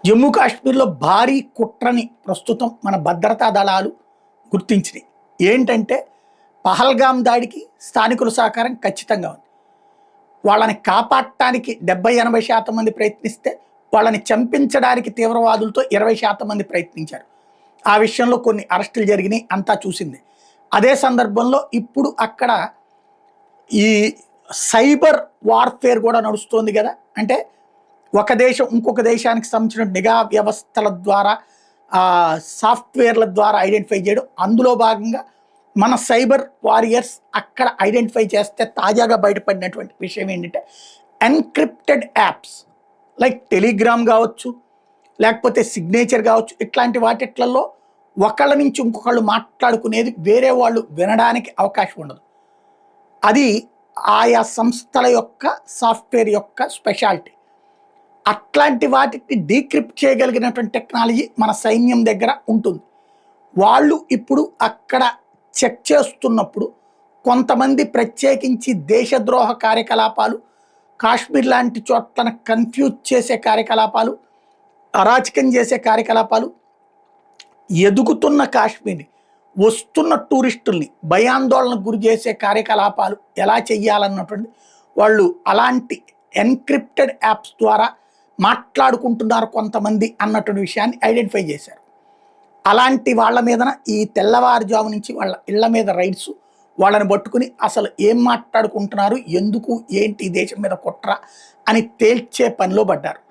జమ్మూ కాశ్మీర్లో భారీ కుట్రని ప్రస్తుతం మన భద్రతా దళాలు గుర్తించినాయి. ఏంటంటే పహల్గామ్ దాడికి స్థానికుల సహకారం ఖచ్చితంగా ఉంది. వాళ్ళని కాపాడటానికి 70-80% మంది ప్రయత్నిస్తే వాళ్ళని చంపించడానికి తీవ్రవాదులతో 20% మంది ప్రయత్నించారు. ఆ విషయంలో కొన్ని అరెస్టులు జరిగినాయి, అంతా చూసింది. అదే సందర్భంలో ఇప్పుడు అక్కడ ఈ సైబర్ వార్ఫేర్ కూడా నడుస్తోంది కదా. అంటే ఒక దేశం ఇంకొక దేశానికి సంబంధించిన నిఘా వ్యవస్థల ద్వారా సాఫ్ట్వేర్ల ద్వారా ఐడెంటిఫై చేయడం, అందులో భాగంగా మన సైబర్ వారియర్స్ అక్కడ ఐడెంటిఫై చేస్తే తాజాగా బయటపడినటువంటి విషయం ఏంటంటే ఎన్క్రిప్టెడ్ యాప్స్ లైక్ టెలిగ్రామ్ కావచ్చు, లేకపోతే సిగ్నేచర్ కావచ్చు, ఇట్లాంటి వాటిట్లలో ఒకళ్ళ నుంచి ఇంకొకళ్ళు మాట్లాడుకునేది వేరే వాళ్ళు వినడానికి అవకాశం ఉండదు. అది ఆయా సంస్థల యొక్క సాఫ్ట్వేర్ యొక్క స్పెషాలిటీ. అట్లాంటి వాటిని డీక్రిప్ట్ చేయగలిగినటువంటి టెక్నాలజీ మన సైన్యం దగ్గర ఉంటుంది. వాళ్ళు ఇప్పుడు అక్కడ చెక్ చేస్తున్నప్పుడు కొంతమంది ప్రత్యేకించి దేశద్రోహ కార్యకలాపాలు, కాశ్మీర్ లాంటి చోట్లను కన్ఫ్యూజ్ చేసే కార్యకలాపాలు, అరాచకం చేసే కార్యకలాపాలు, ఎదుగుతున్న కాశ్మీర్ని, వస్తున్న టూరిస్టుల్ని భయాందోళనకు గురి చేసే కార్యకలాపాలు ఎలా చెయ్యాలన్నటువంటి వాళ్ళు అలాంటి ఎన్క్రిప్టెడ్ యాప్స్ ద్వారా మాట్లాడుకుంటున్నారు కొంతమంది అన్నటువంటి విషయాన్ని ఐడెంటిఫై చేశారు. అలాంటి వాళ్ళ మీదన ఈ తెల్లవారుజాము నుంచి వాళ్ళ ఇళ్ల మీద రైడ్స్, వాళ్ళని పట్టుకుని అసలు ఏం మాట్లాడుకుంటున్నారు, ఎందుకు ఏంటి దేశం మీద కుట్ర అని తేల్చే పనిలో పడ్డారు.